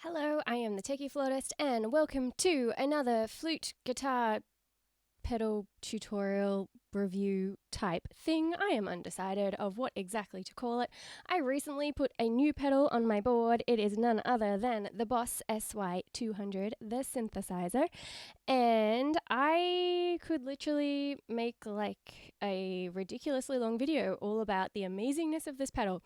Hello, I am the Techie Flautist, and welcome to another flute guitar pedal tutorial review type thing. I am undecided of what exactly to call it. I recently put a new pedal on my board. It is none other than the Boss SY-200, the synthesizer, and I could literally make like a ridiculously long video all about the amazingness of this pedal.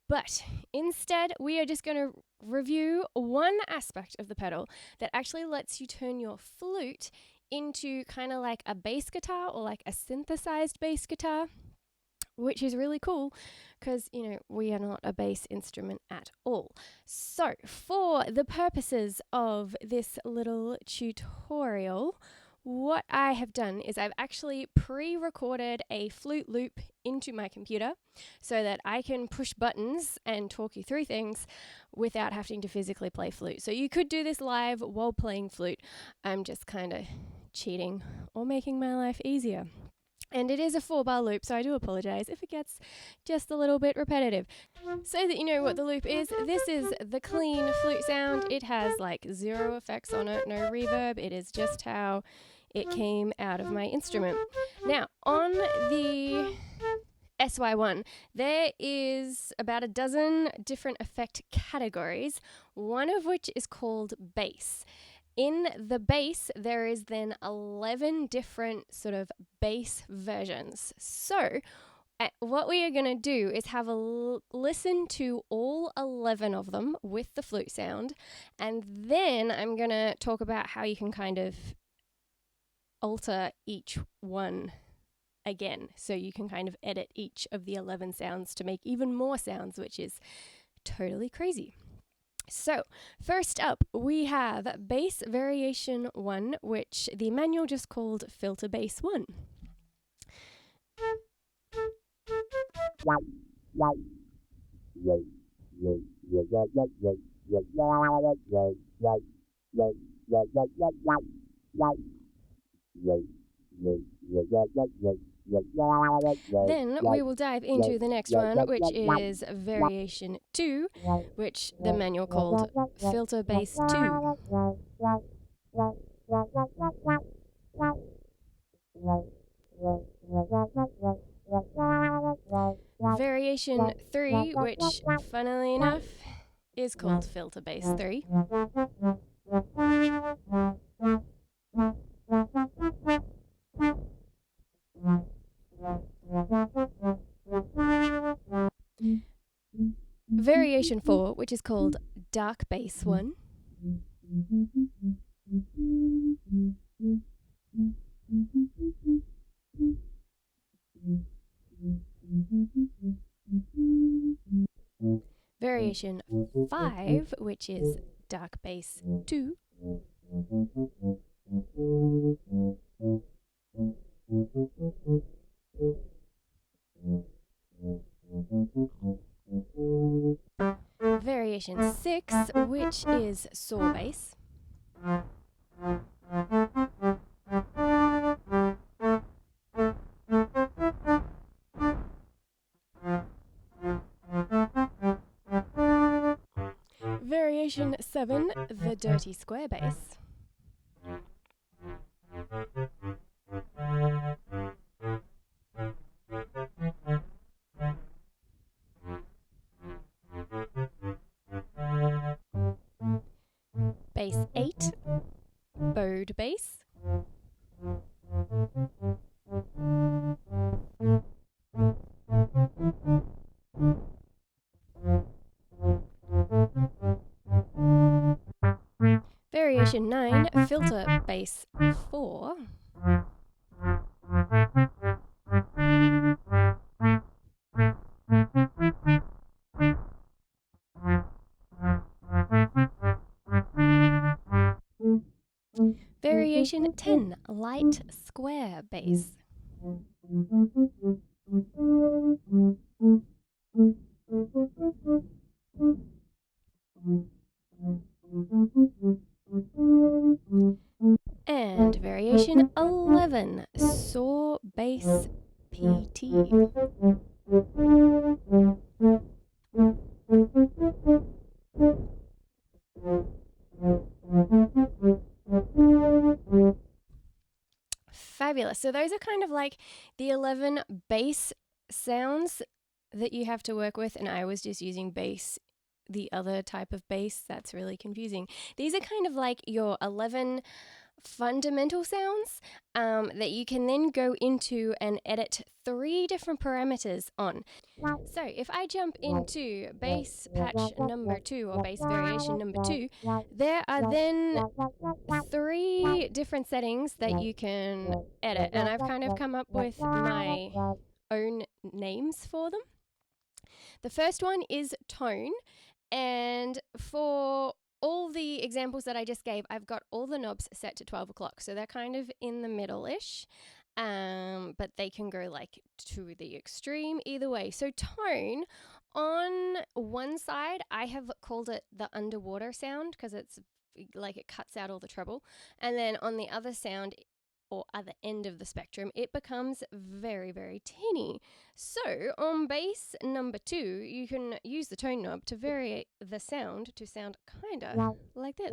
But instead, we are just going to review one aspect of the pedal that actually lets you turn your flute into kind of like a bass guitar or like a synthesized bass guitar, which is really cool because, you know, we are not a bass instrument at all. So for the purposes of this little tutorial, what I have done is I've actually pre-recorded a flute loop into my computer so that I can push buttons and talk you through things without having to physically play flute. So you could do this live while playing flute. I'm just kind of cheating or making my life easier. And it is a 4-bar loop, so I do apologize if it gets just a little bit repetitive. So that you know what the loop is, this is the clean flute sound. It has like 0 effects on it, no reverb. It is just how it came out of my instrument. Now, on the SY-1, there is about a dozen different effect categories, one of which is called bass. In the bass, there is then 11 different sort of bass versions. So what we are going to do is have a listen to all 11 of them with the flute sound, and then I'm going to talk about how you can kind of alter each one again. So you can kind of edit each of the 11 sounds to make even more sounds, which is totally crazy. So, first up, we have Bass Variation 1, which the manual just called Filter Bass 1. Then we will dive into the next one, which is Variation 2, which the manual called Filter Bass 2. Variation 3, which, funnily enough, is called Filter Bass 3. Variation 4, which is called Dark Bass 1. Variation 5, which is Dark Bass 2. Variation 6, which is Saw Bass. Variation 7, the Dirty Square Bass. Bass 8, Bowed Bass. Variation 9, Filter Bass 4. Variation 10, Light Square Bass. And Variation 11, Saw Bass PT. So those are kind of like the 11 bass sounds that you have to work with, and I was just using bass, the other type of bass. That's really confusing. These are kind of like your 11 fundamental sounds that you can then go into and edit 3 different parameters on. So if I jump into bass patch number 2 or bass variation number 2, there are then 3 different settings that you can edit, and I've kind of come up with my own names for them. The first one is tone, and for all the examples that I just gave, I've got all the knobs set to 12 o'clock, so they're kind of in the middle-ish, but they can go like to the extreme either way. So tone, on one side, I have called it the underwater sound because it's like it cuts out all the treble, and then on the other sound, or other end of the spectrum, it becomes very, very tinny. So on bass number 2, you can use the tone knob to vary the sound to sound kinda like this.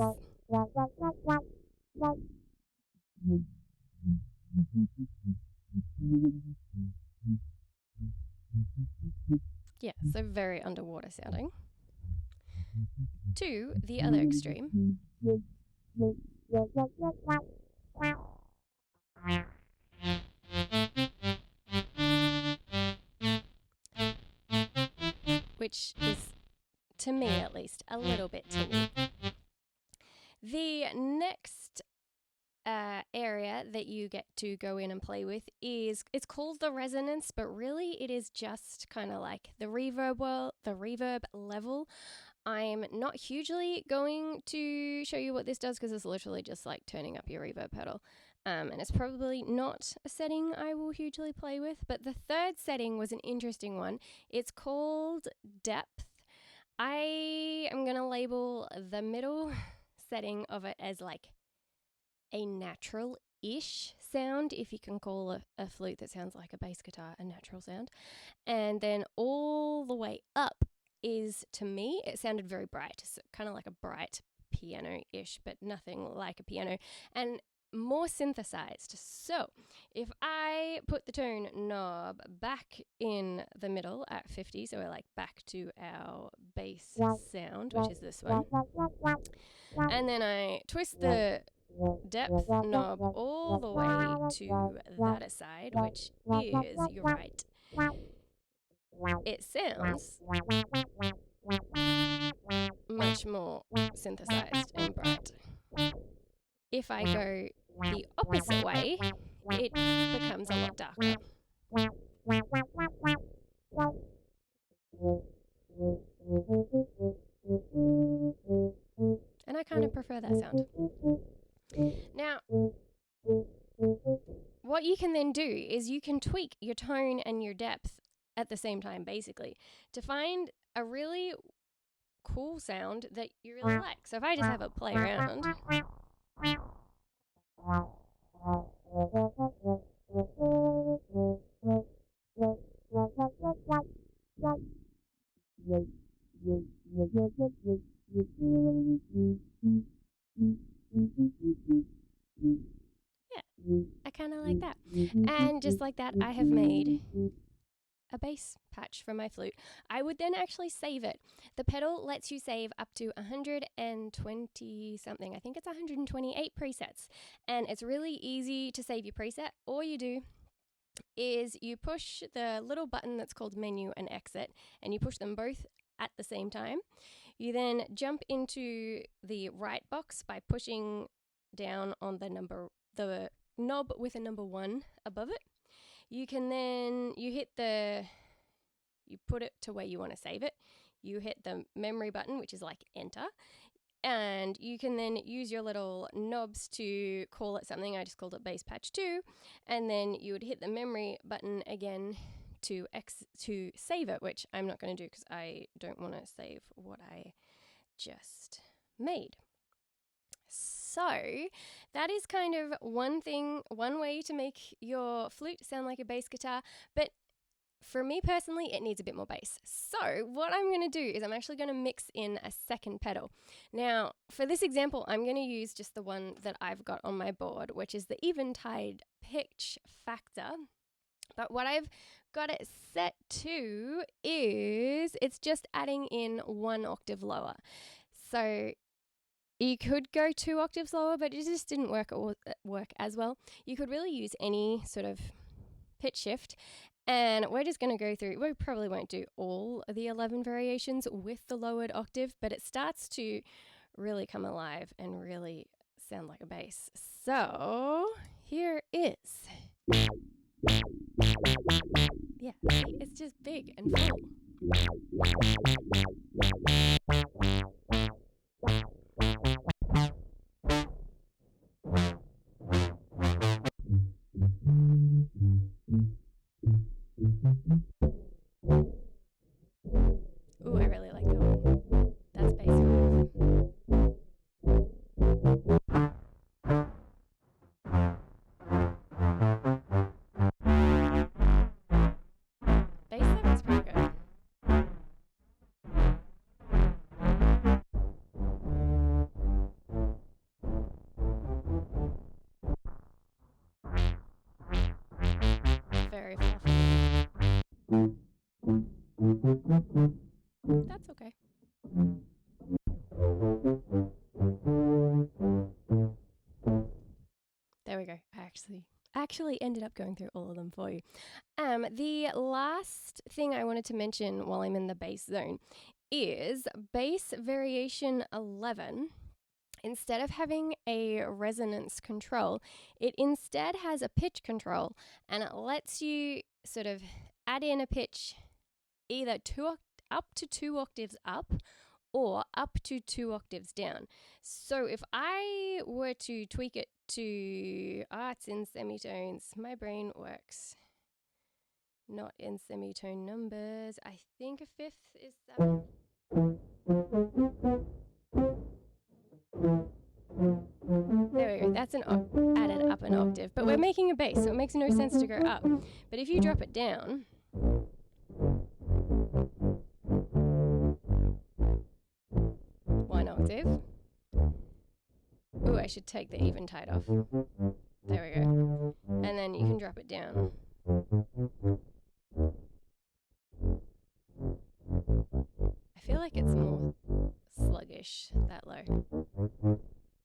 Yeah, so very underwater sounding. To the other extreme. Which is, to me at least, a little bit tinny. The next area that you get to go in and play with is, it's called the resonance, but really it is just kind of like the reverb level. I'm not hugely going to show you what this does because it's literally just like turning up your reverb pedal. And it's probably not a setting I will hugely play with. But the third setting was an interesting one. It's called depth. I am going to label the middle setting of it as like a natural-ish sound, if you can call a flute that sounds like a bass guitar a natural sound. And then all the way up is, to me, it sounded very bright, so kind of like a bright piano-ish, but nothing like a piano, and more synthesized. So if I put the tone knob back in the middle at 50, so we're like back to our bass sound, which is this one, and then I twist the depth knob all the way to that side, which is your right, it sounds much more synthesized and bright. If I go the opposite way, it becomes a lot darker. And I kind of prefer that sound. Now, what you can then do is you can tweak your tone and your depth at the same time, basically, to find a really cool sound that you really like. So if I just have a play around, yeah, I kind of like that. And just like that, I have made a bass patch for my flute. I would then actually save it. The pedal lets you save up to 120 something. I think it's 128 presets. And it's really easy to save your preset. All you do is you push the little button that's called menu and exit, and you push them both at the same time. You then jump into the right box by pushing down on the knob with a number 1 above it. You can then, you put it to where you want to save it. You hit the memory button, which is like enter. And you can then use your little knobs to call it something. I just called it bass patch 2. And then you would hit the memory button again to save it, which I'm not going to do because I don't want to save what I just made. So that is kind of one way to make your flute sound like a bass guitar. But for me personally, it needs a bit more bass. So what I'm going to do is I'm actually going to mix in a second pedal. Now, for this example, I'm going to use just the one that I've got on my board, which is the Eventide PitchFactor. But what I've got it set to is it's just adding in 1 octave lower. So you could go 2 octaves lower, but it just didn't work as well. You could really use any sort of pitch shift. And we're just going to go through, we probably won't do all of the 11 variations with the lowered octave, but it starts to really come alive and really sound like a bass. So here is, yeah, see, it's just big and full. Ooh, I really like that one. That's bass groove. Bass 7 is pretty good. Very fluffy. That's okay. There we go. I actually ended up going through all of them for you. The last thing I wanted to mention while I'm in the bass zone is bass variation 11. Instead of having a resonance control, it instead has a pitch control, and it lets you sort of add in a pitch either up to 2 octaves up or up to 2 octaves down. So if I were to tweak it to, it's in semitones. My brain works not in semitone numbers. I think a 5th is 7. There we go, that's added up an octave, but we're making a bass, so it makes no sense to go up. But if you drop it down, 1 octave. Ooh, I should take the Eventide off. There we go. And then you can drop it down. I feel like it's more sluggish that low.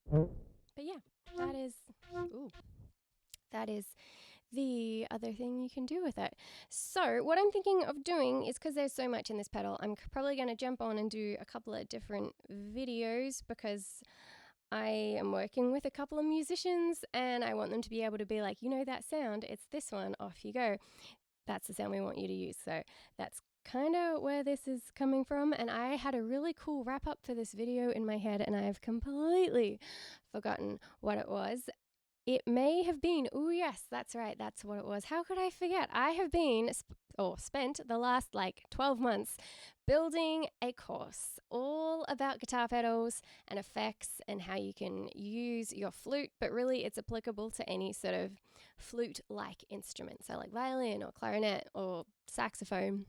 But yeah, that is the other thing you can do with it. So what I'm thinking of doing is, because there's so much in this pedal, I'm probably going to jump on and do a couple of different videos, because I am working with a couple of musicians and I want them to be able to be like, you know that sound, it's this one, off you go. That's the sound we want you to use. So that's kind of where this is coming from. And I had a really cool wrap up for this video in my head and I've completely forgotten what it was. It may have been, oh yes, that's right, that's what it was. How could I forget? I have been, spent the last 12 months building a course all about guitar pedals and effects and how you can use your flute, but really it's applicable to any sort of flute-like instrument. So like violin or clarinet or saxophone.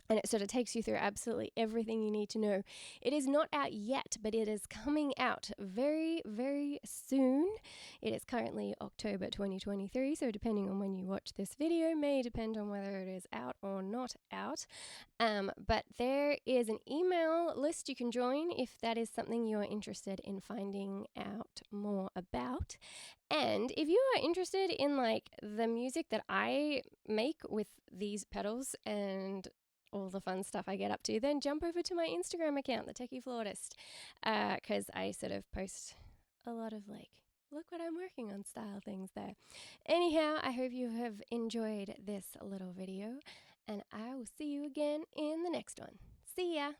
And it sort of takes you through absolutely everything you need to know. It is not out yet, but it is coming out very, very soon. It is currently October 2023, so depending on when you watch this video may depend on whether it is out or not out. But there is an email list you can join if that is something you are interested in finding out more about. And if you are interested in the music that I make with these pedals and all the fun stuff I get up to, then jump over to my Instagram account, the Techie Flautist, because I sort of post a lot of look what I'm working on style things there. Anyhow, I hope you have enjoyed this little video, and I will see you again in the next one. See ya!